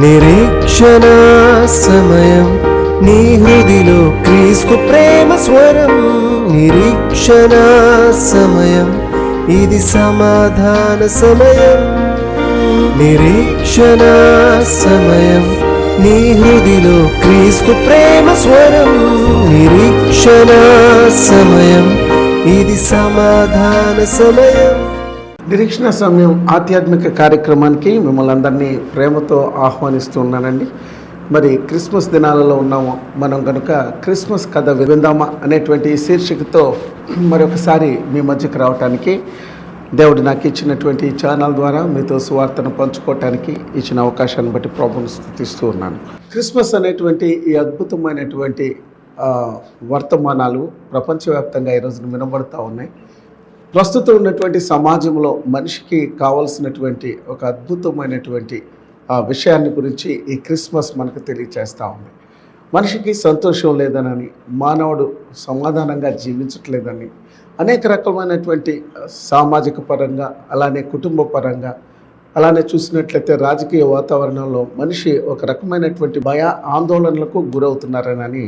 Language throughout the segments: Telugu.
నిరీక్షణ సమయం నీ హృదిలో క్రీస్తు ప్రేమ స్వరం. నిరీక్షణ సమయం ఇది సమాధాన సమయం. నిరీక్షణ సమయం నీ హృదిలో క్రీస్తు ప్రేమ స్వరం. నిరీక్షణ సమయం ఇది సమాధాన సమయం. నిరీక్షణ సమయం ఆధ్యాత్మిక కార్యక్రమానికి మిమ్మల్ని అందరినీ ప్రేమతో ఆహ్వానిస్తున్నానండి. మరి క్రిస్మస్ దినాలలో ఉన్నాము మనం కనుక క్రిస్మస్ కథ విందామా అనేటువంటి శీర్షికతో మరొకసారి మీ మధ్యకు రావటానికి దేవుడు నాకు ఇచ్చినటువంటి ఛానల్ ద్వారా మీతో సువార్తను పంచుకోవటానికి ఇచ్చిన అవకాశాన్ని బట్టి ప్రభువును స్తుతిస్తూ ఉన్నాను. క్రిస్మస్ అనేటువంటి ఈ అద్భుతమైనటువంటి వర్తమానాలు ప్రపంచవ్యాప్తంగా ఈరోజు వినబడుతూ ఉన్నాయి. ప్రస్తుతం ఉన్నటువంటి సమాజంలో మనిషికి కావాల్సినటువంటి ఒక అద్భుతమైనటువంటి విషయాన్ని గురించి ఈ క్రిస్మస్ మనకు తెలియచేస్తూ ఉంది. మనిషికి సంతోషం లేదనని, మానవుడు సమాధానంగా జీవించట్లేదని, అనేక రకమైనటువంటి సామాజిక పరంగా, అలానే కుటుంబ పరంగా, అలానే చూసినట్లయితే రాజకీయ వాతావరణంలో మనిషి ఒక రకమైనటువంటి భయ ఆందోళనలకు గురవుతున్నారని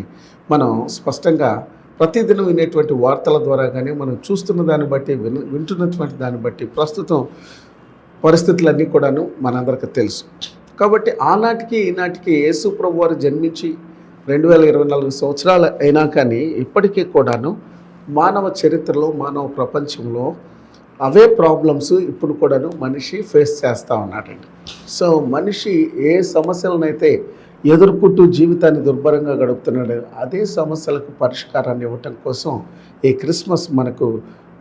మనం స్పష్టంగా ప్రతిదినం వినేటువంటి వార్తల ద్వారా కానీ మనం చూస్తున్న దాన్ని బట్టి వింటున్నటువంటి దాన్ని బట్టి ప్రస్తుతం పరిస్థితులన్నీ కూడాను మనందరికీ తెలుసు. కాబట్టి ఆనాటికి ఈనాటికి యేసు ప్రభు వారు జన్మించి 2024 సంవత్సరాలు అయినా కానీ ఇప్పటికీ కూడాను మానవ చరిత్రలో, మానవ ప్రపంచంలో అవే ప్రాబ్లమ్స్ ఇప్పుడు కూడాను మనిషి ఫేస్ చేస్తూ ఉన్నాడండి. సో మనిషి ఏ సమస్యలనైతే ఎదుర్కొంటూ జీవితాన్ని దుర్భరంగా గడుపుతున్నాడు, అదే సమస్యలకు పరిష్కారాన్ని ఇవ్వటం కోసం ఈ క్రిస్మస్ మనకు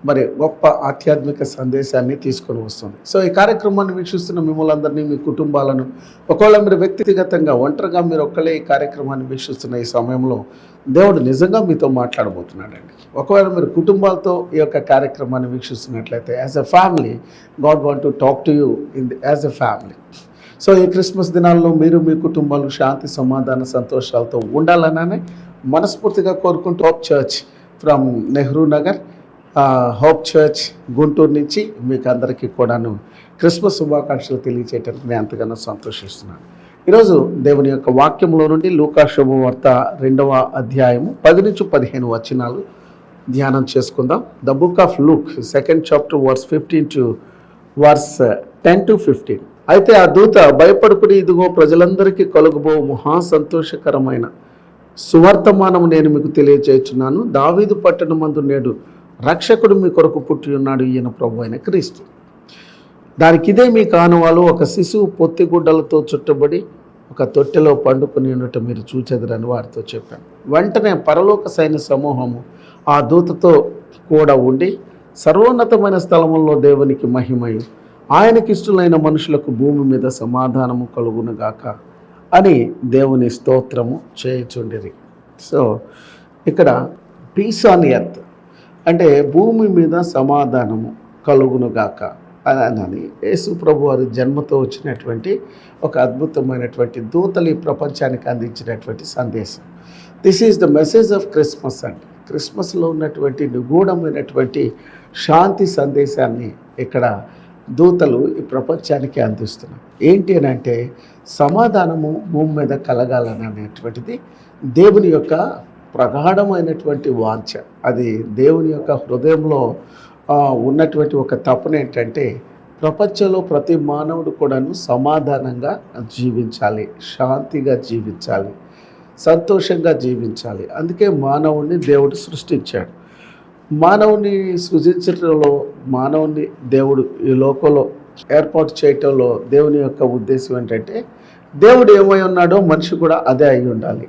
మరి గొప్ప ఆధ్యాత్మిక సందేశాన్ని తీసుకొని వస్తుంది. సో ఈ కార్యక్రమాన్ని వీక్షిస్తున్న మిమ్మల్ని అందరినీ, మీ కుటుంబాలను, ఒకవేళ మీరు వ్యక్తిగతంగా ఒంటరిగా మీరు ఒక్కలే ఈ కార్యక్రమాన్ని వీక్షిస్తున్న ఈ సమయంలో దేవుడు నిజంగా మీతో మాట్లాడబోతున్నాడండి. ఒకవేళ మీరు కుటుంబాలతో ఈ యొక్క కార్యక్రమాన్ని వీక్షిస్తున్నట్లయితే as a family God want to talk to you as a family. So ఈ క్రిస్మస్ దినాల్లో మీరు మీ కుటుంబాలు శాంతి, సమాధాన, సంతోషాలతో ఉండాలనే మనస్ఫూర్తిగా కోరుకుంటూ hope church from Nehru Nagar, hope church Guntur నుంచి మీకు అందరికీ కూడాను క్రిస్మస్ శుభాకాంక్షలు తెలియచేయడానికి నేను ఎంతగానో సంతోషిస్తున్నాను. ఈరోజు దేవుని యొక్క వాక్యంలో నుండి లూకా శుభవార్త 2వ అధ్యాయము 10 నుంచి 15 వచనాలు ధ్యానం చేసుకుందాం. The book of Luke 2nd chapter verse 15 to verse 10 to 15. అయితే ఆ దూత భయపడుకుని, ఇదిగో ప్రజలందరికీ కలుగుబో మహా సంతోషకరమైన సువర్తమానము నేను మీకు తెలియజేస్తున్నాను. దావీదు పట్టణమందు నేడు రక్షకుడు మీ కొరకు పుట్టి ఉన్నాడు, ఈయన ప్రభు అయిన క్రీస్తు. దానికి ఇదే మీ కానువాలు, ఒక శిశువు పొత్తిగుడ్డలతో చుట్టబడి ఒక తొట్టెలో పండుకొని ఉండటం మీరు చూచెదరని వారితో చెప్పాను. వెంటనే పరలోక సైన్య సమూహము ఆ దూతతో కూడా ఉండి, సర్వోన్నతమైన స్థలముల్లో దేవునికి మహిమయు, ఆయనకిష్టులైన మనుషులకు భూమి మీద సమాధానము కలుగునుగాక అని దేవుని స్తోత్రము చేయుచుండిరి. సో ఇక్కడ పీస్ ఆన్ ఎర్త్ అంటే భూమి మీద సమాధానము కలుగునుగాక అని యేసు ప్రభు వారి జన్మతో వచ్చినటువంటి ఒక అద్భుతమైనటువంటి దూతలు ఈ ప్రపంచానికి అందించినటువంటి సందేశం. This is the message of Christmas అండి. క్రిస్మస్లో ఉన్నటువంటి నిగూఢమైనటువంటి శాంతి సందేశాన్ని ఇక్కడ దూతలు ఈ ప్రపంచానికి అందిస్తున్నారు. ఏంటి అని అంటే సమాధానము భూమి మీద కలగాలని అనేటువంటిది దేవుని యొక్క ప్రగాఢమైనటువంటి వాంఛ. అది దేవుని యొక్క హృదయంలో ఉన్నటువంటి ఒక తపన ఏంటంటే ప్రపంచంలో ప్రతి మానవుడు కూడాను సమాధానంగా జీవించాలి, శాంతిగా జీవించాలి, సంతోషంగా జీవించాలి. అందుకే మానవుడిని దేవుడు సృష్టించాడు. మానవుని సృజించడంలో, మానవుని దేవుడు ఈ లోకంలో ఏర్పాటు చేయటంలో దేవుని యొక్క ఉద్దేశం ఏంటంటే దేవుడు ఏమై ఉన్నాడో మనిషి కూడా అదే అయి ఉండాలి.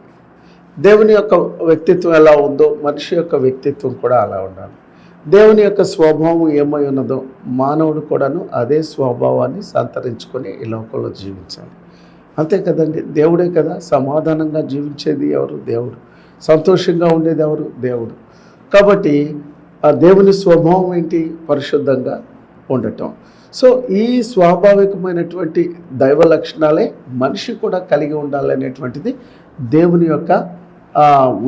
దేవుని యొక్క వ్యక్తిత్వం ఎలా ఉందో మనిషి యొక్క వ్యక్తిత్వం కూడా అలా ఉండాలి. దేవుని యొక్క స్వభావం ఏమై ఉన్నదో మానవుడు కూడాను అదే స్వభావాన్ని సంతరించుకొని ఈ లోకంలో జీవించాలి. అంతే కదండి. దేవుడే కదా సమాధానంగా జీవించేది ఎవరు? దేవుడు. సంతోషంగా ఉండేది ఎవరు? దేవుడు. కాబట్టి ఆ దేవుని స్వభావం ఏంటి? పరిశుద్ధంగా ఉండటం. సో ఈ స్వాభావికమైనటువంటి దైవ లక్షణాలే మనిషి కూడా కలిగి ఉండాలనేటువంటిది దేవుని యొక్క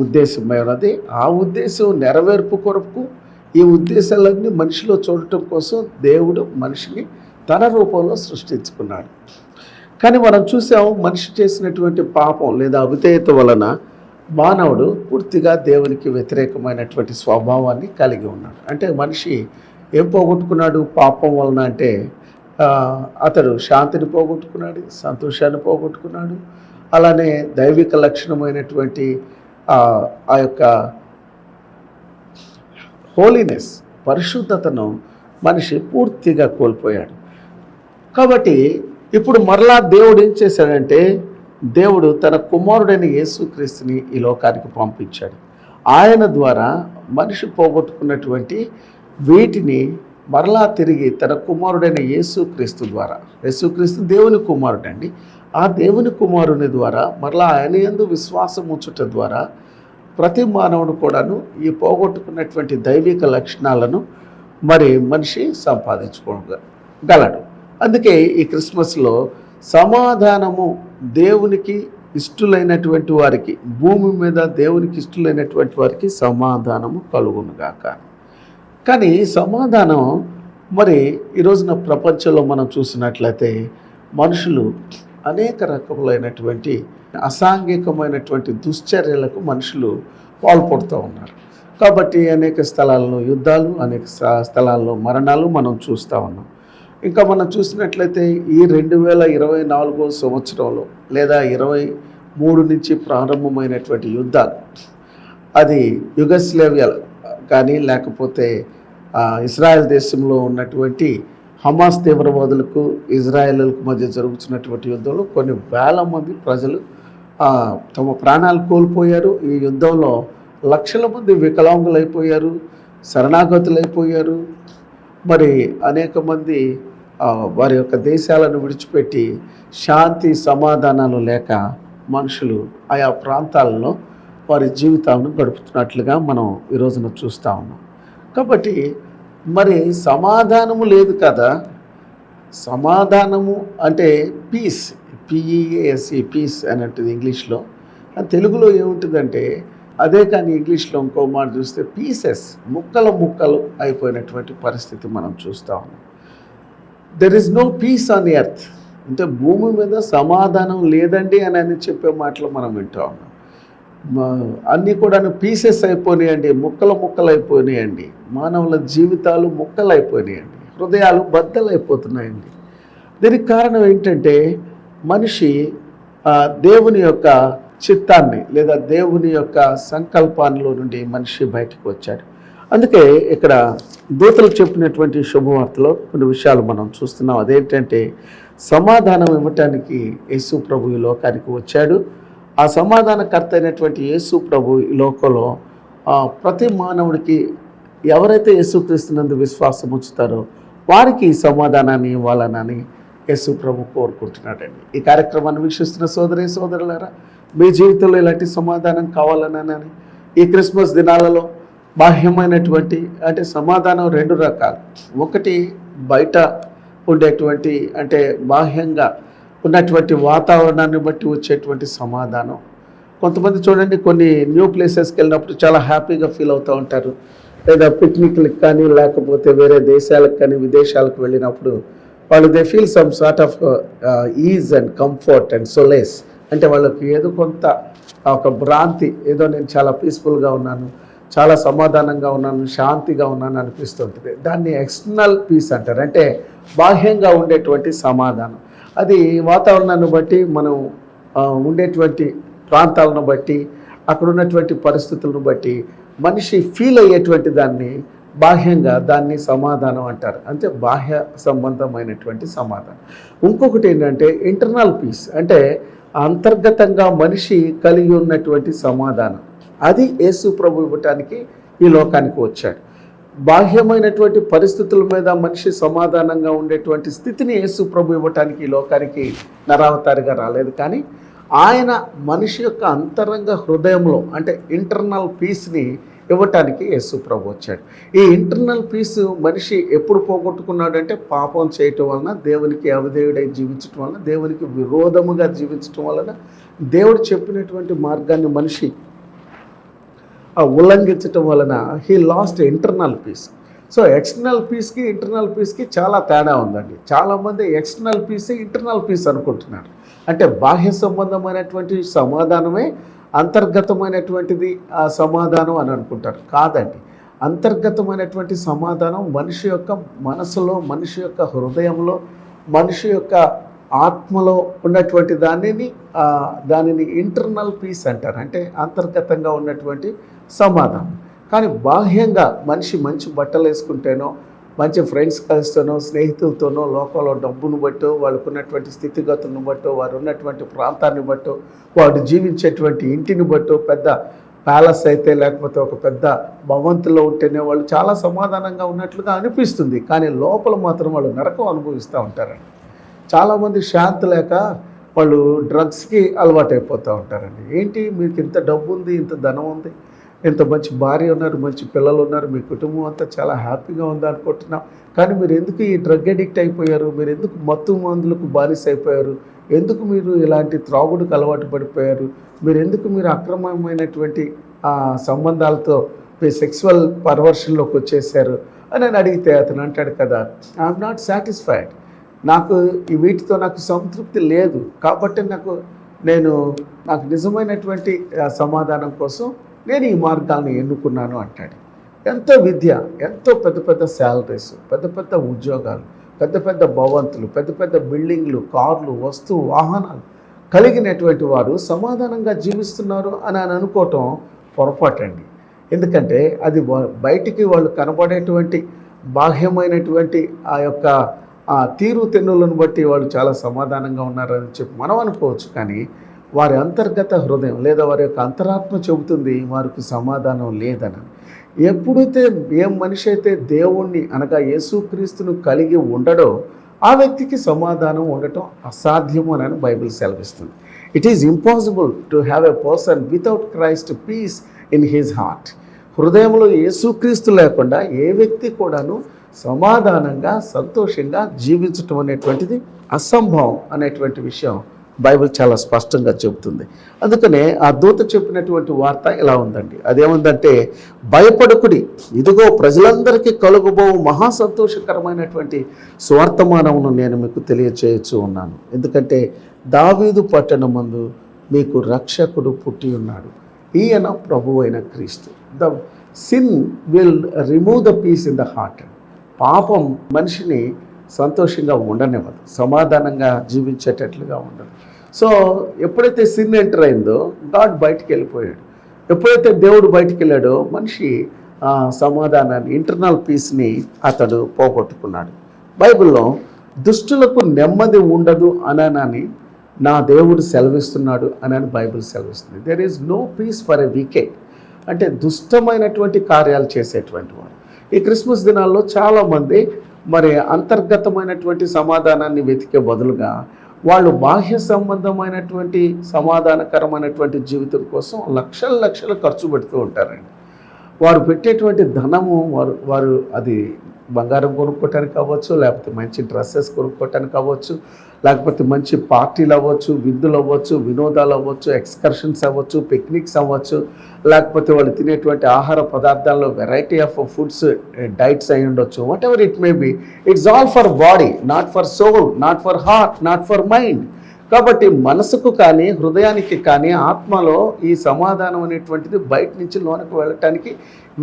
ఉద్దేశమైనది. ఆ ఉద్దేశం నెరవేర్పు కొరకు ఈ ఉద్దేశాలన్నీ మనిషిలో చూడటం కోసం దేవుడు మనిషిని తన రూపంలో సృష్టించుకున్నాడు. కానీ మనం చూసాం మనిషి చేసినటువంటి పాపం లేదా అవిధేయత వలన మానవుడు పూర్తిగా దేవునికి వ్యతిరేకమైనటువంటి స్వభావాన్ని కలిగి ఉన్నాడు. అంటే మనిషి ఏం పోగొట్టుకున్నాడు పాపం వలన అంటే అతడు శాంతిని పోగొట్టుకున్నాడు, సంతోషాన్ని పోగొట్టుకున్నాడు. అలానే దైవిక లక్షణమైనటువంటి ఆ యొక్క హోలీనెస్, పరిశుద్ధతను మనిషి పూర్తిగా కోల్పోయాడు. కాబట్టి ఇప్పుడు మరలా దేవుడు ఏం చేశాడంటే, దేవుడు తన కుమారుడైన యేసుక్రీస్తుని ఈ లోకానికి పంపించాడు. ఆయన ద్వారా మనిషి పోగొట్టుకున్నటువంటి వీటిని మరలా తిరిగి తన కుమారుడైన యేసుక్రీస్తు ద్వారా, యేసుక్రీస్తు దేవుని కుమారుడు అండి, ఆ దేవుని కుమారుని ద్వారా మరలా ఆయన యందు విశ్వాసం ఉంచుట ద్వారా ప్రతి మానవుడు కూడాను ఈ పోగొట్టుకున్నటువంటి దైవిక లక్షణాలను మరి మనిషి సంపాదించుకోగలడు. అందుకే ఈ క్రిస్మస్లో సమాధానము దేవునికి ఇష్టలైనటువంటి వారికి, భూమి మీద దేవునికి ఇష్టలైనటువంటి వారికి సమాధానము కలుగునుగాక. కానీ సమాధానం మరి ఈరోజున ప్రపంచంలో మనం చూసినట్లయితే మనుషులు అనేక రకములైనటువంటి అసాంఘికమైనటువంటి దుశ్చర్యలకు మనుషులు పాల్పడుతూ ఉన్నారు. కాబట్టి అనేక స్థలాల్లో యుద్ధాలు, అనేక స్థలాల్లో మరణాలు మనం చూస్తూ ఉన్నాం. ఇంకా మనం చూసినట్లయితే ఈ 2024 సంవత్సరంలో లేదా 23 నుంచి ప్రారంభమైనటువంటి యుద్ధాలు, అది యుగస్లేవియా కానీ లేకపోతే ఇజ్రాయెల్ దేశంలో ఉన్నటువంటి హమాస్ తీవ్రవాదులకు ఇజ్రాయేలులకు మధ్య జరుగుతున్నటువంటి యుద్ధంలో కొన్ని వేల మంది ప్రజలు తమ ప్రాణాలు కోల్పోయారు. ఈ యుద్ధంలో లక్షల మంది వికలాంగులైపోయారు, శరణాగతులైపోయారు. మరి అనేక మంది వారి యొక్క దేశాలను విడిచిపెట్టి శాంతి సమాధానాలు లేక మనుషులు ఆయా ప్రాంతాలలో వారి జీవితాలను గడుపుతున్నట్లుగా మనం ఈరోజున చూస్తూ ఉన్నాం. కాబట్టి మరి సమాధానము లేదు కదా. సమాధానము అంటే పీస్, పిఈఏఎస్ఈ, పీస్ అన్నట్టు ఇంగ్లీష్లో. తెలుగులో ఏముంటుందంటే అదే, కానీ ఇంగ్లీష్లో ఇంకో మాట చూస్తే పీసెస్, ముక్కలు అయిపోయినటువంటి పరిస్థితి మనం చూస్తూ ఉన్నాం. There is no peace on earth, అంటే భూమి మీద సమాధానం లేదండి అని చెప్పే మాటలు మనం వింటూ ఉన్నాం. అన్నీ కూడా పీసెస్ అయిపోయినాయండి, ముక్కలు అయిపోయినాయండి. మానవుల జీవితాలు ముక్కలు అయిపోయినాయండి, హృదయాలు బద్దలైపోతున్నాయండి. దీనికి కారణం ఏంటంటే మనిషి దేవుని యొక్క చిత్తాన్ని లేదా దేవుని యొక్క సంకల్పాల్లో నుండి మనిషి బయటకు వచ్చాడు. అందుకే ఇక్కడ దూతలు చెప్పినటువంటి శుభవార్తలో కొన్ని విషయాలు మనం చూస్తున్నాం. అదేంటంటే సమాధానం ఇవ్వటానికి యేసు ప్రభు ఈ లోకానికి వచ్చాడు. ఆ సమాధానకర్త అయినటువంటి యేసు ప్రభు ఈ లోకంలో ప్రతి మానవుడికి ఎవరైతే యేసుక్రీస్తునందు విశ్వాసం ఉంచుతారో వారికి ఈ సమాధానాన్ని ఇవ్వాలనని యేసు ప్రభు కోరుకుంటున్నాడండి. ఈ కార్యక్రమాన్ని వీక్షిస్తున్న సోదరులారా, మీ జీవితంలో ఇలాంటి సమాధానం కావాలనని ఈ క్రిస్మస్ దినాలలో బాహ్యమైనటువంటి అంటే సమాధానం 2 రకాలు. ఒకటి బయట ఉండేటువంటి అంటే బాహ్యంగా ఉన్నటువంటి వాతావరణాన్ని బట్టి వచ్చేటువంటి సమాధానం. కొంతమంది చూడండి, కొన్ని న్యూ ప్లేసెస్కి వెళ్ళినప్పుడు చాలా హ్యాపీగా ఫీల్ అవుతూ ఉంటారు. లేదా పిక్నిక్లకు కానీ లేకపోతే వేరే దేశాలకు కానీ విదేశాలకు వెళ్ళినప్పుడు వాళ్ళు they feel some sort of is and comfort and solace. అంటే వాళ్ళకి ఏదో కొంత ఒక భ్రాంతి, ఏదో నేను చాలా పీస్ఫుల్గా ఉన్నాను, చాలా సమాధానంగా ఉన్నాను, శాంతిగా ఉన్నాను అనిపిస్తుంటుంది. దాన్ని ఎక్స్టర్నల్ పీస్ అంటారు, అంటే బాహ్యంగా ఉండేటువంటి సమాధానం. అది వాతావరణాన్ని బట్టి, మనం ఉండేటువంటి ప్రాంతాలను బట్టి, అక్కడ ఉన్నటువంటి పరిస్థితులను బట్టి మనిషి ఫీల్ అయ్యేటువంటి దాన్ని బాహ్యంగా దాన్ని సమాధానం అంటారు, అంటే బాహ్య సంబంధమైనటువంటి సమాధానం. ఇంకొకటి ఏంటంటే ఇంటర్నల్ పీస్, అంటే అంతర్గతంగా మనిషి కలిగి ఉన్నటువంటి సమాధానం. అది యేసు ప్రభు ఇవ్వటానికి ఈ లోకానికి వచ్చాడు. బాహ్యమైనటువంటి పరిస్థితుల మీద మనిషి సమాధానంగా ఉండేటువంటి స్థితిని యేసు ప్రభు ఇవ్వటానికి ఈ లోకానికి నరావతారిగా రాలేదు. కానీ ఆయన మనిషి యొక్క అంతరంగ హృదయంలో అంటే ఇంటర్నల్ పీస్ని ఇవ్వటానికి యేసు ప్రభు వచ్చాడు. ఈ ఇంటర్నల్ పీస్ మనిషి ఎప్పుడు పోగొట్టుకున్నాడంటే పాపం చేయటం వలన, దేవునికి అవిధేయుడై జీవించటం వలన, దేవునికి విరోధముగా జీవించటం వలన, దేవుడు చెప్పినటువంటి మార్గాన్ని మనిషి ఉల్లంఘించటం వలన he lost internal peace. So external పీస్కి ఇంటర్నల్ పీస్కి చాలా తేడా ఉందండి. చాలామంది ఎక్స్టర్నల్ పీస్ ఇంటర్నల్ పీస్ అనుకుంటున్నారు. అంటే బాహ్య సంబంధమైనటువంటి సమాధానమే అంతర్గతమైనటువంటిది ఆ సమాధానం అని అనుకుంటారు. కాదండి. అంతర్గతమైనటువంటి సమాధానం మనిషి యొక్క మనసులో, మనిషి యొక్క హృదయంలో, మనిషి యొక్క ఆత్మలో ఉన్నటువంటి దానిని ఇంటర్నల్ పీస్ అంటారు. అంటే అంతర్గతంగా ఉన్నటువంటి సమాధానం. కానీ బాహ్యంగా మనిషి మంచి బట్టలు వేసుకుంటేనో, మంచి ఫ్రెండ్స్ కలిస్తేనో, స్నేహితులతోనో, లోకంలో డబ్బును బట్టో, వాళ్ళకు ఉన్నటువంటి స్థితిగతులను బట్టో, వారు ఉన్నటువంటి ప్రాంతాన్ని బట్టో, వాడు జీవించేటువంటి ఇంటిని బట్టో, పెద్ద ప్యాలెస్ అయితే లేకపోతే ఒక పెద్ద భవంతిలో ఉంటేనే వాళ్ళు చాలా సమాధానంగా ఉన్నట్లుగా అనిపిస్తుంది. కానీ లోపల మాత్రం వాళ్ళు నరకం అనుభవిస్తూ ఉంటారండి. చాలామంది శాంతి లేక వాళ్ళు డ్రగ్స్కి అలవాటైపోతూ ఉంటారండి. ఏంటి, మీకు ఇంత డబ్బు ఉంది, ఇంత ధనం ఉంది, ఇంత మంచి భార్య ఉన్నారు, మంచి పిల్లలు ఉన్నారు, మీ కుటుంబం అంతా చాలా హ్యాపీగా ఉంది అనుకుంటున్నాం. కానీ మీరు ఎందుకు ఈ డ్రగ్ అడిక్ట్ అయిపోయారు? మీరు ఎందుకు మత్తు మందులకు బానిస అయిపోయారు? ఎందుకు మీరు ఇలాంటి త్రాగుడుకు అలవాటు పడిపోయారు? మీరు అక్రమమైనటువంటి సంబంధాలతో మీ సెక్సువల్ పర్వర్షన్లోకి వచ్చేసారు అని నేను అడిగితే అతను అంటాడు కదా, ఐఎమ్ నాట్ సాటిస్ఫైడ్, నాకు ఈ వీటితో నాకు సంతృప్తి లేదు, కాబట్టి నాకు నిజమైనటువంటి సమాధానం కోసం నేను ఈ మార్గాలను ఎన్నుకున్నాను అంటాడు. ఎంతో విద్య, ఎంతో పెద్ద పెద్ద శాలరీస్, పెద్ద పెద్ద ఉద్యోగాలు, పెద్ద పెద్ద భవంతులు, పెద్ద పెద్ద బిల్డింగ్లు, కార్లు, వాహనాలు కలిగినటువంటి వారు సమాధానంగా జీవిస్తున్నారు అని అనుకోవటం పొరపాటండి. ఎందుకంటే అది బయటికి వాళ్ళు కనబడేటువంటి బాహ్యమైనటువంటి ఆ యొక్క తీరుతెన్నులను బట్టి వాళ్ళు చాలా సమాధానంగా ఉన్నారని చెప్పి మనం అనుకోవచ్చు. కానీ వారి అంతర్గత హృదయం లేదా వారి యొక్క అంతరాత్మ చెబుతుంది వారికి సమాధానం లేదని. ఎప్పుడైతే ఏ మనిషి అయితే దేవుణ్ణి అనగా యేసుక్రీస్తును కలిగి ఉండడో ఆ వ్యక్తికి సమాధానం ఉండటం అసాధ్యము అని బైబిల్ సెలవిస్తుంది. It is impossible to have a person without Christ peace in his heart. హృదయంలో యేసుక్రీస్తు లేకుండా ఏ వ్యక్తి కూడాను సమాధానంగా, సంతోషంగా జీవించటం అనేటువంటిది అసంభవం అనేటువంటి విషయం బైబిల్ చాలా స్పష్టంగా చెబుతుంది. అందుకనే ఆ దూత చెప్పినటువంటి వార్త ఇలా ఉందండి. అదేముందంటే, భయపడకుడి, ఇదిగో ప్రజలందరికీ కలుగుబో మహా సంతోషకరమైనటువంటి స్వార్థమానమును నేను మీకు తెలియచేయచ్చు ఉన్నాను. ఎందుకంటే దావీదు పట్టణమందు మీకు రక్షకుడు పుట్టి ఉన్నాడు, ఈయన ప్రభువు అయిన క్రీస్తు. The sin will remove the peace in the heart. పాపం మనిషిని సంతోషంగా ఉండనివ్వదు, సమాధానంగా జీవించేటట్లుగా ఉండదు. సో ఎప్పుడైతే సిన్ ఎంటర్ అయిందో గాడ్ బయటికి వెళ్ళిపోయాడు. ఎప్పుడైతే దేవుడు బయటికి వెళ్ళాడో మనిషి సమాధానాన్ని, ఇంటర్నల్ పీస్ని అతడు పోగొట్టుకున్నాడు. బైబిల్లో దుష్టులకు నెమ్మది ఉండదు అని నా దేవుడు సెలవిస్తున్నాడు అని బైబిల్ సెలవిస్తుంది. There is no peace for a weekend. అంటే దుష్టమైనటువంటి కార్యాలు చేసేటువంటి వారు. ఈ క్రిస్మస్ దినాల్లో చాలామంది మరి అంతర్గతమైనటువంటి సమాధానాన్ని వెతికే బదులుగా వాళ్ళు బాహ్య సంబంధమైనటువంటి సమాధానకరమైనటువంటి జీవితం కోసం లక్షలు ఖర్చు పెడుతూ ఉంటారండి. వారు పెట్టేటువంటి ధనము వారు అది బంగారం కొనుక్కోవటానికి అవ్వచ్చు, లేకపోతే మంచి డ్రెస్సెస్ కొనుక్కోవటానికి అవ్వచ్చు, లేకపోతే మంచి పార్టీలు అవ్వచ్చు, విందులు అవ్వచ్చు, వినోదాలు అవ్వచ్చు, ఎక్స్కర్షన్స్ అవ్వచ్చు, పిక్నిక్స్ అవ్వచ్చు, లేకపోతే వాళ్ళు తినేటువంటి ఆహార పదార్థాల్లో వెరైటీ ఆఫ్ ఫుడ్స్ డైట్స్ అయి ఉండొచ్చు. Whatever it may be, it's all for body, not for soul, not for heart, not for mind. కాబట్టి మనసుకు కానీ, హృదయానికి కానీ, ఆత్మలో ఈ సమాధానం అనేటువంటిది బయట నుంచి లోనికి వెళ్ళటానికి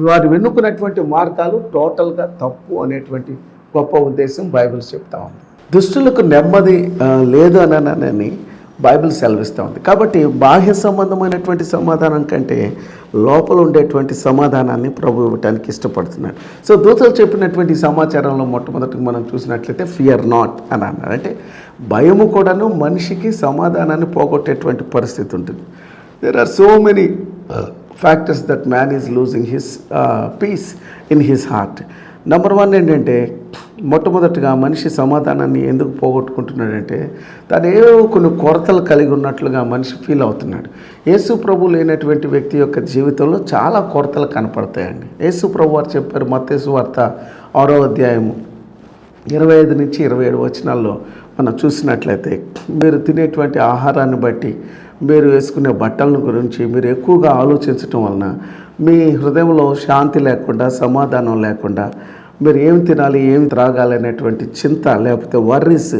వారు వెన్నుకున్నటువంటి మార్గాలు టోటల్గా తప్పు అనేటువంటి గొప్ప ఉద్దేశం బైబిల్ చెప్తా ఉంది. దుష్టులకు నెమ్మది లేదు అని బైబిల్ సెలవిస్తూ ఉంది. కాబట్టి బాహ్య సంబంధమైనటువంటి సమాధానం కంటే లోపల ఉండేటువంటి సమాధానాన్ని ప్రభు ఇవ్వటానికి ఇష్టపడుతున్నాడు. సో దూతలు చెప్పినటువంటి సమాచారంలో మొట్టమొదటిగా మనం చూసినట్లయితే ఫియర్ నాట్ అని అన్నారు. అంటే భయము కూడాను మనిషికి సమాధానాన్ని పోగొట్టేటువంటి పరిస్థితి ఉంటుంది. There are so many factors that man is losing his peace in his heart. Number 1 ఏంటంటే, మొట్టమొదటిగా మనిషి సమాధానాన్ని ఎందుకు పోగొట్టుకుంటున్నాడంటే తను ఏవో కొన్ని కొరతలు కలిగి ఉన్నట్లుగా మనిషి ఫీల్ అవుతున్నాడు. యేసు ప్రభు లేనటువంటి వ్యక్తి యొక్క జీవితంలో చాలా కొరతలు కనపడతాయండి. యేసు ప్రభు వారు చెప్పారు, మత్తయి సువార్త 6వ అధ్యాయము 25 నుంచి 27 వచనాల్లో మనం చూసినట్లయితే, మీరు తినేటువంటి ఆహారాన్ని బట్టి, మీరు వేసుకునే బట్టలను గురించి మీరు ఎక్కువగా ఆలోచించటం వలన మీ హృదయంలో శాంతి లేకుండా, సమాధానం లేకుండా, మీరు ఏం తినాలి ఏం త్రాగాలి అనేటువంటి చింత లేకపోతే వర్రీస్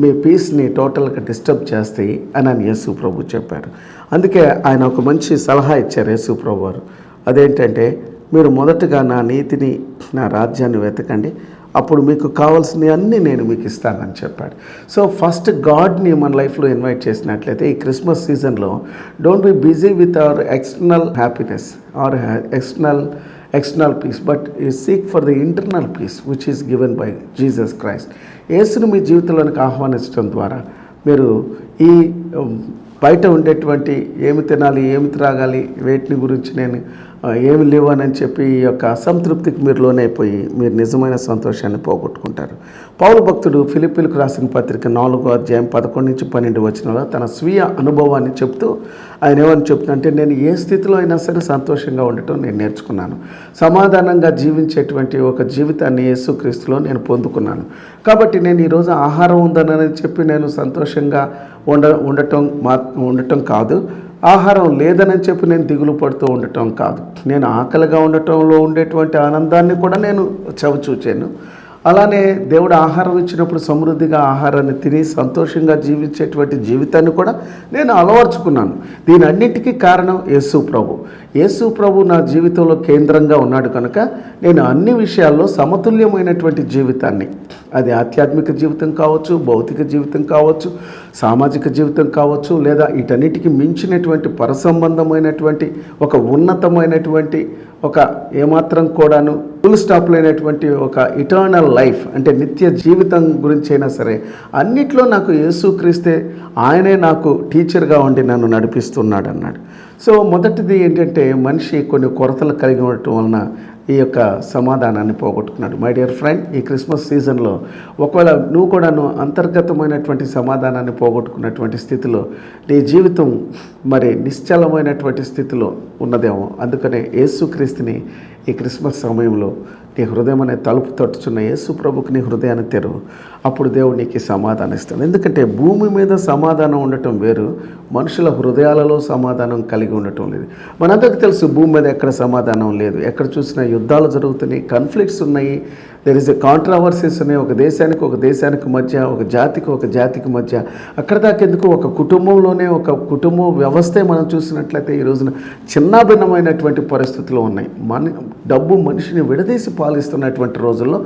మీ పీస్ని టోటల్గా డిస్టర్బ్ చేస్తాయి అని యేసు ప్రభు చెప్పారు. అందుకే ఆయన ఒక మంచి సలహా ఇచ్చారు యేసు ప్రభు వారు. అదేంటంటే, మీరు మొదటగా నా నీతిని నా రాజ్యాన్ని వెతకండి, అప్పుడు మీకు కావాల్సినవి అన్నీ నేను మీకు ఇస్తానని చెప్పాడు. సో ఫస్ట్ గాడ్ని మన లైఫ్లో ఇన్వైట్ చేసినట్లయితే ఈ క్రిస్మస్ సీజన్లో don't be busy with our external happiness or external peace, but you seek for the internal peace which is given by Jesus Christ. యేసును మీ జీవితంలోనికి ఆహ్వానించడం ద్వారా మీరు ఈ బయట ఉండేటువంటి ఏమి తినాలి ఏమి త్రాగాలి వేటిని గురించి నేను ఏమి లేవని చెప్పి ఈ యొక్క అసంతృప్తికి మీరు లోనైపోయి మీరు నిజమైన సంతోషాన్ని పోగొట్టుకుంటారు. పౌలు భక్తుడు ఫిలిప్పీలకు రాసిన పత్రిక 4వ అధ్యాయం 11-12 వచనంలో తన స్వీయ అనుభవాన్ని చెప్తూ ఆయన ఏమని చెప్తుందంటే, నేను ఏ స్థితిలో అయినా సరే సంతోషంగా ఉండటం నేను నేర్చుకున్నాను, సమాధానంగా జీవించేటువంటి ఒక జీవితాన్ని యేసుక్రీస్తులో నేను పొందుకున్నాను. కాబట్టి నేను ఈరోజు ఆహారం ఉందనని చెప్పి నేను సంతోషంగా ఉండటం కాదు, ఆహారం లేదని చెప్పి నేను దిగులు పడుతూ ఉండటం కాదు, నేను ఆకలిగా ఉండటంలో ఉండేటువంటి ఆనందాన్ని కూడా నేను చవిచూచాను. అలానే దేవుడు ఆహారం ఇచ్చినప్పుడు సమృద్ధిగా ఆహారాన్ని తిని సంతోషంగా జీవించేటువంటి జీవితాన్ని కూడా నేను అలవర్చుకున్నాను. దీని అన్నిటికీ కారణం యేసు ప్రభు. యేసు ప్రభు నా జీవితంలో కేంద్రంగా ఉన్నాడు కనుక నేను అన్ని విషయాల్లో సమతుల్యమైనటువంటి జీవితాన్ని, అది ఆధ్యాత్మిక జీవితం కావచ్చు, భౌతిక జీవితం కావచ్చు, సామాజిక జీవితం కావచ్చు, లేదా వీటన్నిటికీ మించినటువంటి పరసంబంధమైనటువంటి ఒక ఉన్నతమైనటువంటి ఒక ఏమాత్రం కూడాను ఫుల్ స్టాప్ లేనటువంటి ఒక ఇటర్నల్ లైఫ్, అంటే నిత్య జీవితం గురించి అయినా సరే అన్నిట్లో నాకు యేసుక్రీస్తే ఆయనే నాకు టీచర్గా ఉండి నన్ను నడిపిస్తున్నాడు అన్నాడు. సో మొదటిది ఏంటంటే, మనిషి కొన్ని కొరతలు కలిగి ఉండటం వలన ఈ యొక్క సమాధానాన్ని పోగొట్టుకున్నాడు. మై డియర్ ఫ్రెండ్, ఈ క్రిస్మస్ సీజన్లో ఒకవేళ నువ్వు కూడాను అంతర్గతమైనటువంటి సమాధానాన్ని పోగొట్టుకున్నటువంటి స్థితిలో నీ జీవితం మరి నిశ్చలమైనటువంటి స్థితిలో ఉన్నదేమో. అందుకనే యేసుక్రీస్తుని ఈ క్రిస్మస్ సమయంలో నీ హృదయం అనే తలుపు తట్టుచున్న యేసు ప్రభుకి నీ హృదయాన్ని తెరువు. అప్పుడు దేవుడు నీకు సమాధానం ఇస్తాడు. ఎందుకంటే భూమి మీద సమాధానం ఉండటం వేరు, మనుషుల హృదయాలలో సమాధానం కలిగి ఉండటం లేదు. మనందరికీ తెలుసు, భూమి మీద ఎక్కడ సమాధానం లేదు. ఎక్కడ చూసినా యుద్ధాలు జరుగుతున్నాయి, కాన్ఫ్లిక్ట్స్ ఉన్నాయి, దెర్ ఇస్ ఎ కాంట్రవర్సీస్ ఉన్నాయి. ఒక దేశానికి మధ్య, ఒక జాతికి మధ్య. అక్కడ దాకెందుకు ఒక కుటుంబంలోనే ఒక కుటుంబ వ్యవస్థే మనం చూసినట్లయితే ఈ రోజున చిన్నాభిన్నమైనటువంటి పరిస్థితులు ఉన్నాయి. డబ్బు మనిషిని విడదీసి పాలిస్తున్నటువంటి రోజుల్లో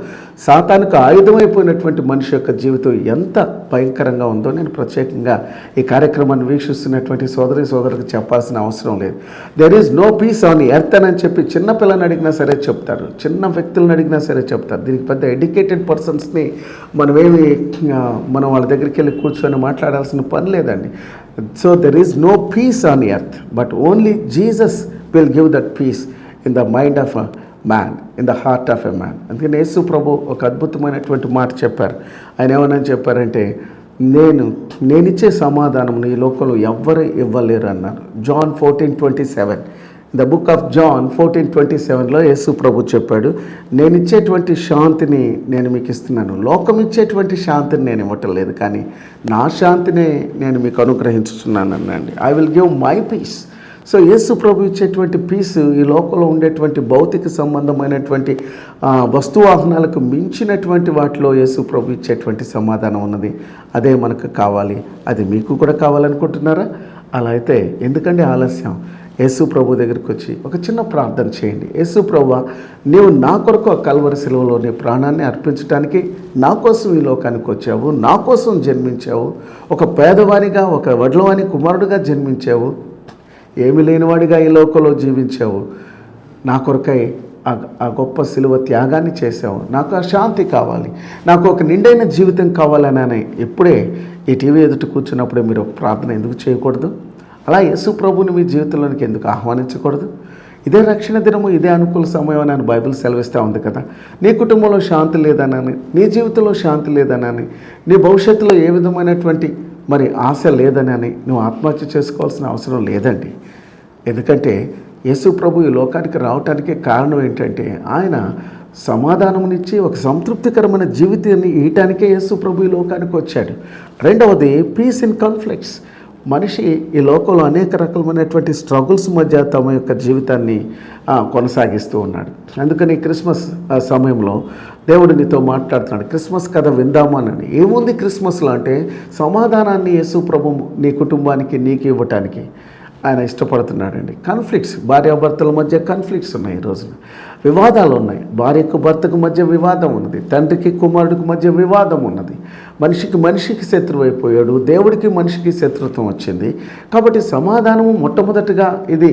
సాతానుకు ఆయుధమైపోయినటువంటి మనిషి యొక్క జీవితం ఎంత భయంకరంగా ఉందో నేను ప్రత్యేకంగా ఈ కార్యక్రమాన్ని వీక్షిస్తున్నటువంటి సోదరికి చెప్పాల్సిన అవసరం లేదు. There is no peace on earth అని చెప్పి చిన్న పిల్లని అడిగినా సరే చెప్తారు, చిన్న వ్యక్తులను అడిగినా సరే చెప్తారు. దీనికి పెద్ద ఎడ్యుకేటెడ్ పర్సన్స్ని మనం వాళ్ళ దగ్గరికి వెళ్ళి కూర్చొని మాట్లాడాల్సిన పని లేదండి. So there is no peace on earth, but only Jesus will give that peace in the mind of a man, in the heart of a man. అందుకని యేసు ప్రభు ఒక అద్భుతమైనటువంటి మాట చెప్పారు. ఆయన ఏమని చెప్పారంటే, నేనిచ్చే సమాధానం ఈ లోకంలో ఎవ్వరు ఇవ్వలేరు అన్నారు. John 14:27, the book of John 14:27లో యేసు ప్రభు చెప్పాడు, నేను ఇచ్చేటువంటి శాంతిని నేను మీకు ఇస్తున్నాను, లోకం ఇచ్చేటువంటి శాంతిని నేను ఇవ్వటం లేదు, కానీ నా శాంతిని నేను మీకు అనుగ్రహించుతున్నాను అన్నాండి. I will give my peace. So యేసు ప్రభు ఇచ్చేటువంటి పీస్ ఈ లోకంలో ఉండేటువంటి భౌతిక సంబంధమైనటువంటి వస్తువాహనాలకు మించినటువంటి వాటిలో యేసు ప్రభు ఇచ్చేటువంటి సమాధానం ఉన్నది. అదే మనకు కావాలి. అది మీకు కూడా కావాలనుకుంటున్నారా? అలా అయితే ఎందుకంటే ఆలస్యం, యేసు ప్రభు దగ్గరికి వచ్చి ఒక చిన్న ప్రార్థన చేయండి. యేసు ప్రభువా, నీవు నా కొరకు ఆ కల్వరి శిలువలో నీ ప్రాణాన్ని అర్పించడానికి నా కోసం ఈ లోకానికి వచ్చావు, నా కోసం జన్మించావు, ఒక పేదవానిగా, ఒక వడ్లవాని కుమారుడిగా జన్మించావు, ఏమి లేనివాడిగా ఈ లోకంలో జీవించావు, నా కొరకై ఆ గొప్ప శిలువ త్యాగాన్ని చేసావు, నాకు ఆ శాంతి కావాలి, నాకు ఒక నిండైన జీవితం కావాలని ఇప్పుడే ఈ టీవీ ఎదుట కూర్చున్నప్పుడే మీరు ఒక ప్రార్థన ఎందుకు చేయకూడదు? అలా యేసు ప్రభుని మీ జీవితంలోనికి ఎందుకు ఆహ్వానించకూడదు? ఇదే రక్షణ దినము, ఇదే అనుకూల సమయం అని ఆయన బైబిల్ సెలవిస్తూ ఉంది కదా. నీ కుటుంబంలో శాంతి లేదనని, నీ జీవితంలో శాంతి లేదనని, నీ భవిష్యత్తులో ఏ విధమైనటువంటి ఆశ లేదని నువ్వు ఆత్మహత్య చేసుకోవాల్సిన అవసరం లేదండి. ఎందుకంటే యేసు ప్రభు ఈ లోకానికి రావటానికి కారణం ఏంటంటే, ఆయన సమాధానమునిచ్చి ఒక సంతృప్తికరమైన జీవితాన్ని ఇయటానికే యేసు ప్రభు ఈ లోకానికి వచ్చాడు. రెండవది, పీస్ ఇన్ కాన్ఫ్లిక్ట్స్. మనిషి ఈ లోకంలో అనేక రకమైనటువంటి స్ట్రగుల్స్ మధ్య తమ యొక్క జీవితాన్ని కొనసాగిస్తూ ఉన్నాడు. అందుకని క్రిస్మస్ సమయంలో దేవుడు నీతో మాట్లాడుతున్నాడు, క్రిస్మస్ కథ విందామని. ఏముంది క్రిస్మస్లో అంటే సమాధానాన్ని యేసు ప్రభు నీ కుటుంబానికి నీకు ఇవ్వటానికి ఆయన ఇష్టపడుతున్నాడండి. కాన్ఫ్లిక్ట్స్, భార్యాభర్తల మధ్య కాన్ఫ్లిక్ట్స్ ఉన్నాయి. ఈ రోజున వివాదాలు ఉన్నాయి. భార్యకు భర్తకు మధ్య వివాదం ఉన్నది, తండ్రికి కుమారుడికి మధ్య వివాదం ఉన్నది, మనిషికి శత్రువు అయిపోయాడు, దేవుడికి మనిషికి శత్రుత్వం వచ్చింది. కాబట్టి సమాధానము మొట్టమొదటిగా ఇది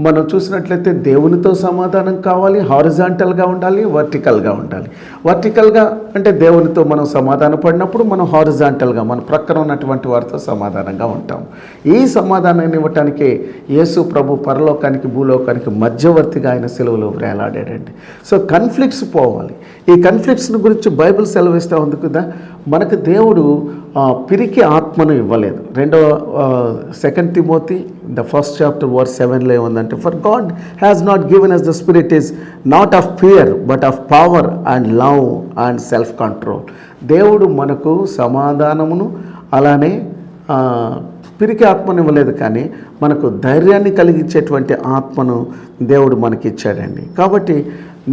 మనం చూసినట్లయితే దేవునితో సమాధానం కావాలి. హారిజాంటల్గా ఉండాలి, వర్టికల్గా ఉండాలి. వర్టికల్గా అంటే దేవునితో మనం సమాధాన పడినప్పుడు మనం హారిజాంటల్గా మన ప్రక్కన ఉన్నటువంటి వారితో సమాధానంగా ఉంటాం. ఈ సమాధానాన్ని ఇవ్వటానికే యేసు ప్రభు పరలోకానికి భూలోకానికి మధ్యవర్తిగా ఆయన సెలవులో వేలాడాడండి. సో కాన్ఫ్లిక్ట్స్ పోవాలి. ఈ కాన్ఫ్లిక్ట్స్ని గురించి బైబిల్ సెలవిస్తూ ఉంది కదా, మనకు దేవుడు పిరికి ఆత్మను ఇవ్వలేదు. 2 Timothy the 1st chapter verse 7లో ఏముందంటే, for God has not given us the spirit is not of fear but of power and love and self control. దేవుడు మనకు సమాధానమును అలానే పిరికి ఆత్మను ఇవ్వలేదు, కానీ మనకు ధైర్యాన్ని కలిగించేటువంటి ఆత్మను దేవుడు మనకి ఇచ్చాడండి. కాబట్టి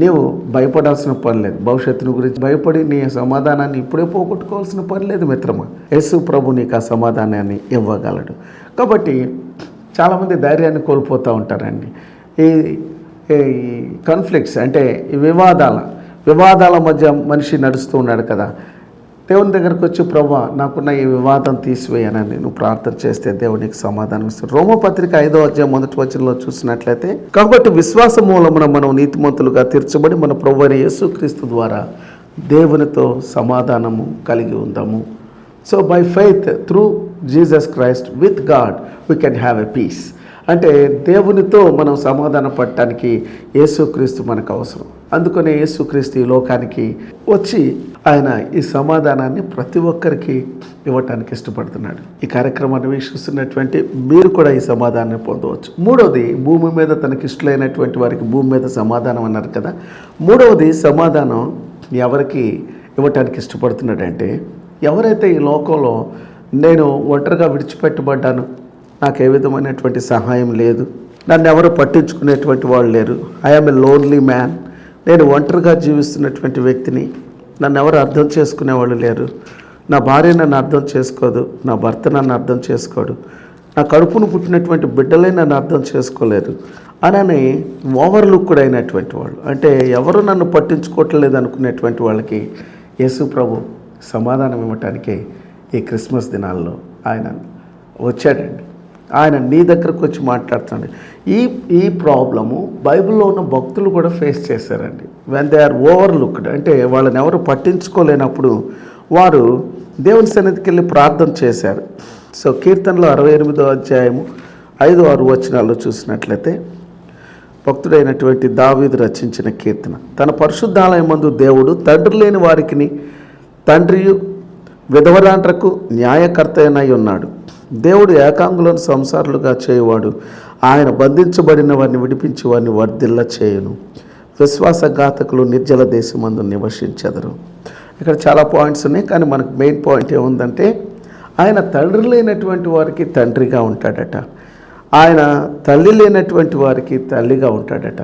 నీవు భయపడాల్సిన పని లేదు. భవిష్యత్తును గురించి భయపడి నీ సమాధానాన్ని ఇప్పుడే పోగొట్టుకోవాల్సిన పని లేదు మిత్రమా. యేసు ప్రభు నీకు ఆ సమాధానాన్ని ఇవ్వగలడు. కాబట్టి చాలామంది ధైర్యాన్ని కోల్పోతూ ఉంటారండి. ఈ కాన్ఫ్లిక్ట్స్ అంటే ఈ వివాదాల మధ్య మనిషి నడుస్తూ ఉన్నాడు కదా, దేవుని దగ్గరకు వచ్చి, ప్రభువా నాకున్న ఈ వివాదం తీసివేయనని నువ్వు ప్రార్థన చేస్తే దేవునికి సమాధానం ఇస్తాడు. రోమపత్రిక 5వ అధ్యాయం 1వ వచనంలో చూసినట్లయితే, కాబట్టి విశ్వాస మూలమున మనం నీతిమంతులుగా తీర్చబడి మన ప్రభువైన యేసుక్రీస్తు ద్వారా దేవునితో సమాధానము కలిగి ఉందాము. So by faith through Jesus Christ with God we can have a peace. అంటే దేవునితో మనం సమాధాన పడటానికి యేసుక్రీస్తు మనకు అవసరం. అందుకనే యేసుక్రీస్తు ఈ లోకానికి వచ్చి ఆయన ఈ సమాధానాన్ని ప్రతి ఒక్కరికి ఇవ్వటానికి ఇష్టపడుతున్నాడు. ఈ కార్యక్రమాన్ని వీక్షిస్తున్నటువంటి మీరు కూడా ఈ సమాధానాన్ని పొందవచ్చు. మూడవది, భూమి మీద తనకి ఇష్టలైనటువంటి వారికి భూమి మీద సమాధానం అన్నారు కదా. మూడవది, సమాధానం ఎవరికి ఇవ్వటానికి ఇష్టపడుతున్నాడంటే, ఎవరైతే ఈ లోకంలో నేను ఒంటరిగా విడిచిపెట్టబడ్డాను, నాకు ఏ విధమైనటువంటి సహాయం లేదు, నన్ను ఎవరు పట్టించుకునేటువంటి వాళ్ళు లేరు, ఐఎమ్ ఏ లోన్లీ మ్యాన్, నేను ఒంటరిగా జీవిస్తున్నటువంటి వ్యక్తిని, నన్ను ఎవరు అర్థం చేసుకునేవాళ్ళు లేరు, నా భార్య నన్ను అర్థం చేసుకోదు, నా భర్త నన్ను అర్థం చేసుకోడు, నా కడుపును పుట్టినటువంటి బిడ్డలే నన్ను అర్థం చేసుకోలేరు అని ఓవర్లుక్ కూడా అయినటువంటి వాళ్ళు, అంటే ఎవరు నన్ను పట్టించుకోవట్లేదు అనుకునేటువంటి వాళ్ళకి యేసు ప్రభు సమాధానం ఇవ్వటానికే ఈ క్రిస్మస్ దినాల్లో ఆయన వచ్చాడండి. ఆయన నీ దగ్గరకు వచ్చి మాట్లాడుతున్నాడు. ఈ ప్రాబ్లము బైబిల్లో ఉన్న భక్తులు కూడా ఫేస్ చేశారండి. వెన్ దే ఆర్ ఓవర్లుక్డ్, అంటే వాళ్ళని ఎవరు పట్టించుకోలేనప్పుడు వారు దేవుని సన్నిధికి వెళ్ళి ప్రార్థన చేశారు. సో కీర్తనలో 68వ అధ్యాయము 5-6 వచనాల్లో చూసినట్లయితే, భక్తుడైనటువంటి దావీదు రచించిన కీర్తన. తన పరిశుద్ధాలయమందు దేవుడు తండ్రి లేని వారికి తండ్రియు విధవరాండ్రకు న్యాయకర్తయనై ఉన్నాడు. దేవుడు ఏకాంగులను సంసారులుగా చేయువాడు. ఆయన బంధించబడిన వారిని విడిపించి వారిని వర్ధిల్ల చేయును. విశ్వాసఘాతకులు నిర్జల దేశమందు నివసించెదరు. ఇక్కడ చాలా పాయింట్స్ ఉన్నాయి, కానీ మనకు మెయిన్ పాయింట్ ఏముందంటే, ఆయన తండ్రి లేనటువంటి వారికి తండ్రిగా ఉంటాడట, ఆయన తల్లి లేనటువంటి వారికి తల్లిగా ఉంటాడట,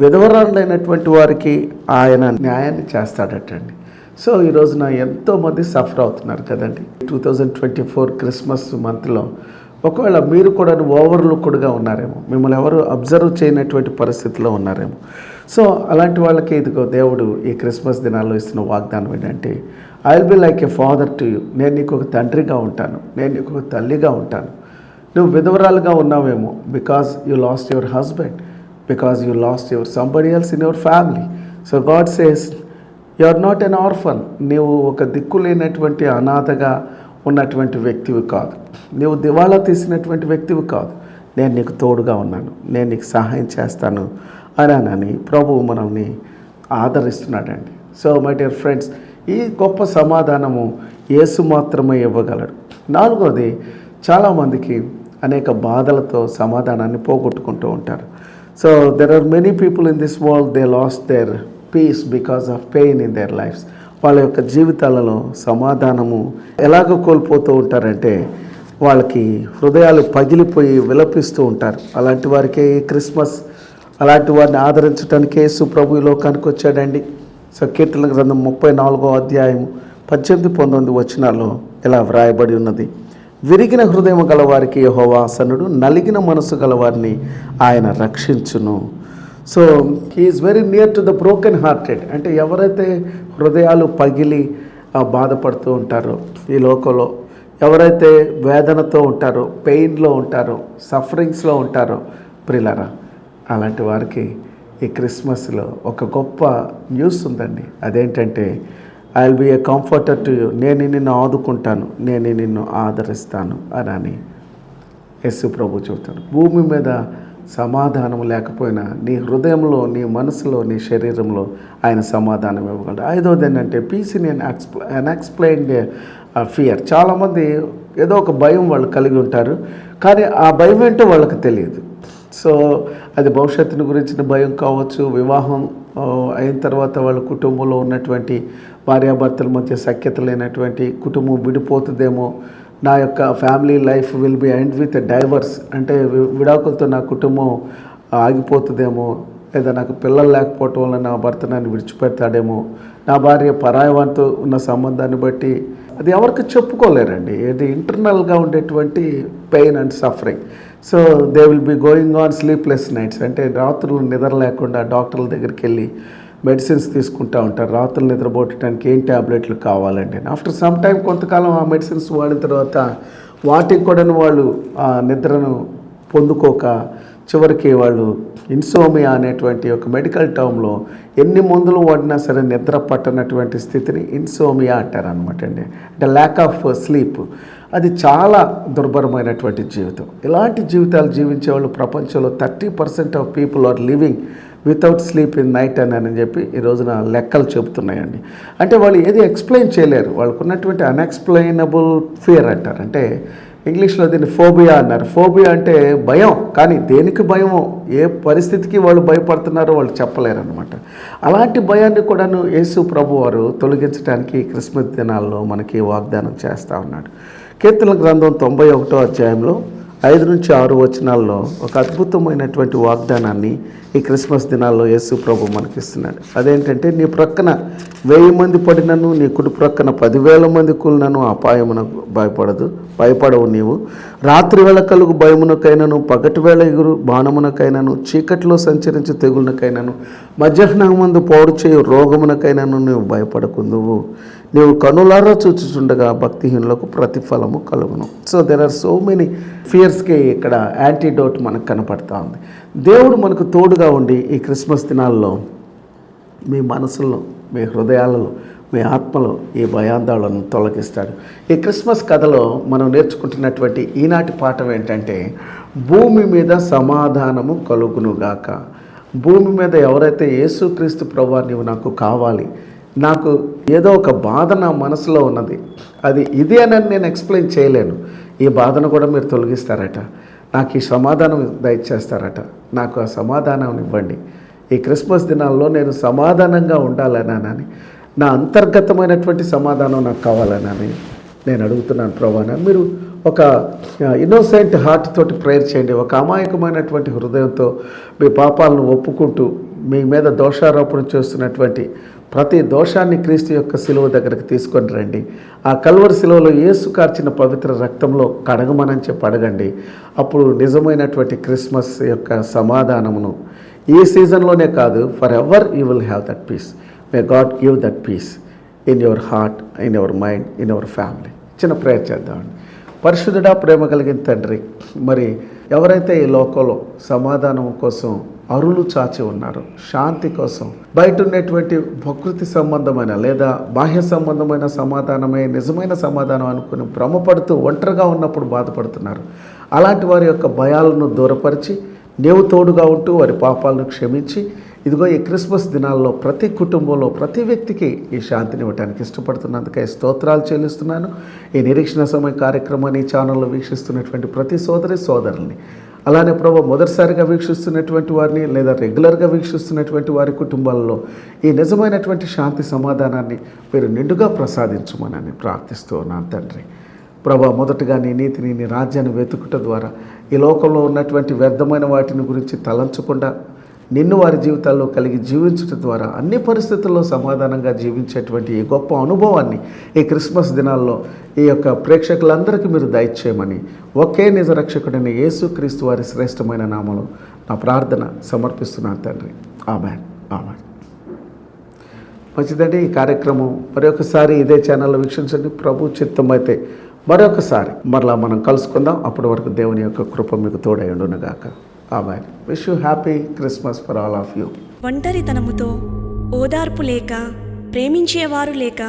విధవరాండ్లైనటువంటి వారికి ఆయన న్యాయాన్ని చేస్తాడటండి. సో ఈ రోజున ఎంతోమంది సఫర్ అవుతున్నారు కదండి. 2024 క్రిస్మస్ మంత్లో ఒకవేళ మీరు కూడా ఓవర్లుక్డ్గా ఉన్నారేమో, మిమ్మల్ని ఎవరు అబ్జర్వ్ చేయనటువంటి పరిస్థితిలో ఉన్నారేమో. సో అలాంటి వాళ్ళకి ఇదిగో దేవుడు ఈ క్రిస్మస్ దినాల్లో ఇస్తున్న వాగ్దానం ఏంటంటే, I will be like a father to you. నేను నీకు ఒక తండ్రిగా ఉంటాను, నేను నీకు ఒక తల్లిగా ఉంటాను. నువ్వు విధవరాలుగా ఉన్నావేమో, because you lost your husband, because you lost your somebody else in your family. So God says you are not an orphan. నీవు ఒక దిక్కు లేనటువంటి అనాథగా ఉన్నటువంటి వ్యక్తివి కాదు, నీవు దివాళా తీసినటువంటి వ్యక్తివి కాదు. నేను నీకు తోడుగా ఉన్నాను, నేను నీకు సహాయం చేస్తాను అని ప్రభువు మనల్ని ఆదరిస్తున్నాడండి. సో మై డియర్ ఫ్రెండ్స్, ఈ గొప్ప సమాధానము యేసు మాత్రమే ఇవ్వగలడు. నాలుగోది, చాలామందికి అనేక బాధలతో సమాధానాన్ని పోగొట్టుకుంటూ ఉంటారు. So there are many people in this world, they lost their peace because of pain in their lives. వాళ్ళ యొక్క జీవితాలలో సమాధానము ఎలాగ కోల్పోతూ ఉంటారంటే, వాళ్ళకి హృదయాలు పగిలిపోయి విలపిస్తూ ఉంటారు. అలాంటి వారికే క్రిస్మస్, అలాంటి వారిని ఆదరించడానికి యేసు ప్రభు ఈ లోకానికి వచ్చాడండి. సో కీర్తన గ్రంథం 34వ అధ్యాయం 18-19 వచనాల్లో ఇలా వ్రాయబడి ఉన్నది: విరిగిన హృదయం గలవారికి యెహోవా ఆసన్నుడు, నలిగిన మనసు గలవారిని ఆయన రక్షించును. So he is very near to the broken hearted. అంటే ఎవరైతే హృదయాలు పగిలి బాధపడుతూ ఉంటారో ఈ లోకంలో, ఎవరైతే వేదనతో ఉంటారో, పెయిన్లో ఉంటారో, సఫరింగ్స్లో ఉంటారో ప్రియులారా, అలాంటి వారికి ఈ క్రిస్మస్లో ఒక గొప్ప న్యూస్ ఉందండి. అదేంటంటే I will be A comforter to you, నేను నిన్ను ఆదుకుంటాను, నేను నిన్ను ఆదరిస్తాను అని యేసు ప్రభు చెబుతాడు. భూమి మీద సమాధానం లేకపోయినా నీ హృదయంలో, నీ మనసులో, నీ శరీరంలో ఆయన సమాధానం ఇవ్వగలడు. ఐదవది ఏంటంటే పీస్ ఇన్ అన్ఎక్స్ప్లెయిన్డ్ ఫియర్. చాలామంది ఏదో ఒక భయం వాళ్ళు కలిగి ఉంటారు, కానీ ఆ భయం ఏంటో వాళ్ళకి తెలియదు. సో అది భవిష్యత్తుని గురించిన భయం కావచ్చు, వివాహం అయిన తర్వాత వాళ్ళ కుటుంబంలో ఉన్నటువంటి భార్యాభర్తల మధ్య సఖ్యత లేనటువంటి కుటుంబం విడిపోతుందేమో, నా యొక్క family life will be end with divorce, అంటే విడాకులతో నా కుటుంబం ఆగిపోతుందేమో, లేదా నాకు పిల్లలు లేకపోవటం వల్ల నా భర్త నన్ను విడిచిపెడతాడేమో, నా భార్య పరాయవానితో ఉన్న సంబంధాన్ని బట్టి, అది ఎవరికి చెప్పుకోలేరండి. ఇది ఇంటర్నల్గా ఉండేటువంటి pain and suffering. So they will be going on sleepless nights, అంటే రాత్రులు నిద్ర లేకుండా డాక్టర్ల దగ్గరికి వెళ్ళి మెడిసిన్స్ తీసుకుంటూ ఉంటారు. రాత్రులు నిద్రపోవటానికి ఏం ట్యాబ్లెట్లు కావాలండి. ఆఫ్టర్ సమ్ టైం, కొంతకాలం ఆ మెడిసిన్స్ వాడిన తర్వాత వాటికి కూడా వాళ్ళు ఆ నిద్రను పొందుకోక చివరికి వాళ్ళు ఇన్సోమియా అనేటువంటి ఒక మెడికల్ టర్మ్లో ఎన్ని మందులు వాడినా సరే నిద్ర పట్టనటువంటి స్థితిని ఇన్సోమియా అంటారనమాట అండి. అంటే ల్యాక్ ఆఫ్ స్లీప్. అది చాలా దుర్భరమైనటువంటి జీవితం. ఇలాంటి జీవితాలు జీవించే వాళ్ళు ప్రపంచంలో 30% of people are living without sleep in night అని చెప్పి ఈ రోజున లెక్కలు చెబుతున్నాయండి. అంటే వాళ్ళు ఏది ఎక్స్ప్లెయిన్ చేయలేరు, వాళ్ళకు ఉన్నటువంటి అన్ఎక్స్ప్లెయినబుల్ ఫియర్ అంటారు. అంటే ఇంగ్లీష్లో దీన్ని ఫోబియా అన్నారు. ఫోబియా అంటే భయం, కానీ దేనికి భయమో, ఏ పరిస్థితికి వాళ్ళు భయపడుతున్నారో వాళ్ళు చెప్పలేరు అనమాట. అలాంటి భయాన్ని కూడాను యేసు ప్రభు వారు తొలగించడానికి క్రిస్మస్ దినాల్లో మనకి వాగ్దానం చేస్తూ ఉన్నాడు. కీర్తనల గ్రంథం 91వ అధ్యాయంలో 5-6 వచనాల్లో ఒక అద్భుతమైనటువంటి వాగ్దానాన్ని ఈ క్రిస్మస్ దినాల్లో యేసు ప్రభు మనకిస్తున్నాడు. అదేంటంటే, నీ ప్రక్కన 1000 మంది పడినను, నీ కుడి ప్రక్కన 10,000 మంది కూలినను అపాయమునకు భయపడవు నీవు. రాత్రి వేళ కలుగు భయమునకైనను, పగటి వేళ ఎగురు బాణమునకైనను, చీకట్లో సంచరించు తెగులకైనను, మధ్యాహ్నం మందు పాడు చేయు రోగమునకైనను నువ్వు భయపడకుందువు. నీవు కనులారా చూచుచుండగా భక్తిహీనులకు ప్రతిఫలము కలుగును. So there are so many ఫియర్స్కి ఇక్కడ యాంటీడోట్ మనకు కనపడతా ఉంది. దేవుడు మనకు తోడుగా ఉండి ఈ క్రిస్మస్ దినాల్లో మీ మనసుల్లో, మీ హృదయాలలో, మీ ఆత్మలో ఈ భయాందోళనను తొలగిస్తాడు. ఈ క్రిస్మస్ కథలో మనం నేర్చుకుంటున్నటువంటి ఈనాటి పాఠం ఏంటంటే, భూమి మీద సమాధానము కలుగునుగాక. భూమి మీద ఎవరైతే యేసుక్రీస్తు ప్రభువా నీవు నాకు కావాలి, నాకు ఏదో ఒక బాధ నా మనసులో ఉన్నది, అది ఇది అని నేను ఎక్స్ప్లెయిన్ చేయలేను, ఈ బాధను కూడా మీరు తొలగిస్తారట, నాకు ఈ సమాధానం దయచేస్తారట, నాకు ఆ సమాధానం ఇవ్వండి. ఈ క్రిస్మస్ దినాల్లో నేను సమాధానంగా ఉండాలనని, నా అంతర్గతమైనటువంటి సమాధానం నాకు కావాలనని నేను అడుగుతున్నాను ప్రభువా. మీరు ఒక ఇన్నోసెంట్ హార్ట్ తోటి ప్రేయర్ చేయండి. ఒక అమాయకమైనటువంటి హృదయంతో మీ పాపాలను ఒప్పుకుంటూ, మీ మీద దోషారోపణ చేస్తున్నటువంటి ప్రతి దోషాన్ని క్రీస్తు యొక్క శిలువ దగ్గరికి తీసుకొని రండి. ఆ కల్వరి శిలువలో యేసు కార్చిన పవిత్ర రక్తంలో కడగమని చెప్పి అడగండి. అప్పుడు నిజమైనటువంటి క్రిస్మస్ యొక్క సమాధానమును ఈ సీజన్లోనే కాదు, forever you will have that peace. May God give that peace in your heart, in your mind, in your family. చిన్న ప్రేయర్ చేద్దామండి. పరిశుద్ధుడా, ప్రేమ కలిగిన తండ్రి, మరి ఎవరైతే ఈ లోకంలో సమాధానం కోసం అరులు చాచి ఉన్నారు, శాంతి కోసం, బయట ఉన్నటువంటి ప్రకృతి సంబంధమైన లేదా బాహ్య సంబంధమైన సమాధానమే నిజమైన సమాధానం అనుకుని భ్రమపడుతూ ఒంటరిగా ఉన్నప్పుడు బాధపడుతున్నారు, అలాంటి వారి యొక్క భయాలను దూరపరిచి నీవు తోడుగా ఉంటూ వారి పాపాలను క్షమించి, ఇదిగో ఈ క్రిస్మస్ దినాల్లో ప్రతి కుటుంబంలో ప్రతి వ్యక్తికి ఈ శాంతిని ఇవ్వడానికి ఇష్టపడుతున్నందుకే స్తోత్రాలు చెల్లిస్తున్నాను. ఈ నిరీక్షణ సమయ కార్యక్రమాన్ని ఛానల్లో వీక్షిస్తున్నటువంటి ప్రతి సోదరుల్ని, అలానే ప్రభు మొదటిసారిగా వీక్షిస్తున్నటువంటి వారిని లేదా రెగ్యులర్గా వీక్షిస్తున్నటువంటి వారి కుటుంబాల్లో ఈ నిజమైనటువంటి శాంతి సమాధానాన్ని మీరు నిండుగా ప్రసాదించమని ప్రార్థిస్తూ ఉన్నాను తండ్రి. ప్రభా, మొదటగా నీ నీతిని, నీ రాజ్యాన్ని వెతుకుట ద్వారా ఈ లోకంలో ఉన్నటువంటి వ్యర్థమైన వాటిని గురించి తలంచకుండా నిన్ను వారి జీవితాల్లో కలిగి జీవించడం ద్వారా అన్ని పరిస్థితుల్లో సమాధానంగా జీవించేటువంటి ఈ గొప్ప అనుభవాన్ని ఈ క్రిస్మస్ దినాల్లో ఈ యొక్క ప్రేక్షకులందరికీ మీరు దయచేయమని ఒకే నిజ రక్షకుడైన యేసుక్రీస్తు వారి శ్రేష్టమైన నామములో నా ప్రార్థన సమర్పిస్తున్నాను తండ్రి. ఆమేన్, ఆమేన్. మంచిదండి. ఈ కార్యక్రమం మరొకసారి ఇదే ఛానల్లో వీక్షించండి. ప్రభు చిత్తమైతే మరొకసారి మరలా మనం కలుసుకుందాం. అప్పటి వరకు దేవుని యొక్క కృప మీకు తోడై ఉండునుగాక. ఆమేన్. Wish you happy Christmas for all of you. ఒంటరితనముతో, ఓదార్పు లేక, ప్రేమించేవారు లేక,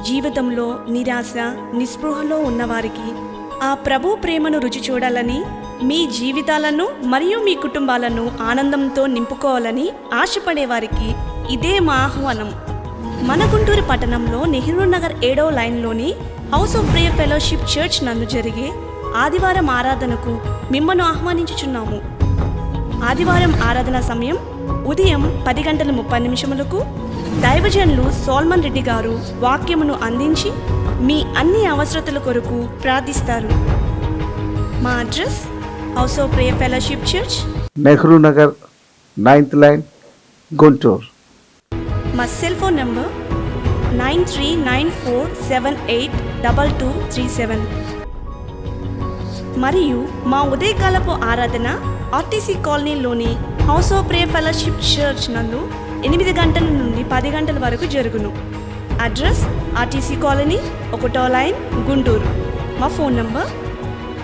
జీవితంలో నిరాశ, నిస్పృహలో ఉన్నవారికి ఆ ప్రభు ప్రేమను రుచి చూడాలని, మీ జీవితాలను మరియు మీ కుటుంబాలను ఆనందంతో నింపుకోవాలని ఆశపడేవారికి ఇదే మా ఆహ్వానం. మన గుంటూరు పట్టణంలో నెహ్రూ నగర్ 7వ లైన్లోని house of prayer fellowship church నందు జరిగే ఆదివారం ఆరాధనకు మిమ్మల్ని ఆహ్వానించుచున్నాము. ఆదివారం ఆరాధన సమయం ఉదయం 10:30 దైవజనులు సోల్మన్ రెడ్డి గారు వాక్యమును అందించి మీ అన్ని అవసరతల కొరకు ప్రార్థిస్తారు. మా address house of prayer fellowship church, Nehru Nagar 9th line, Guntur. మా సెల్ ఫోన్ నంబర్ 9394782237 మరియు మా ఉదయకాలపు ఆరాధన ఆర్టీసీ కాలనీలోని house of prayer fellowship church నందు 8 గంటల నుండి 10 గంటల వరకు జరుగును. అడ్రస్ ఆర్టీసీ కాలనీ 1వ లైన్, గుంటూరు. మా ఫోన్ నంబర్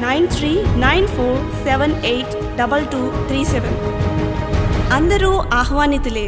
9394782237. అందరూ ఆహ్వానితులే.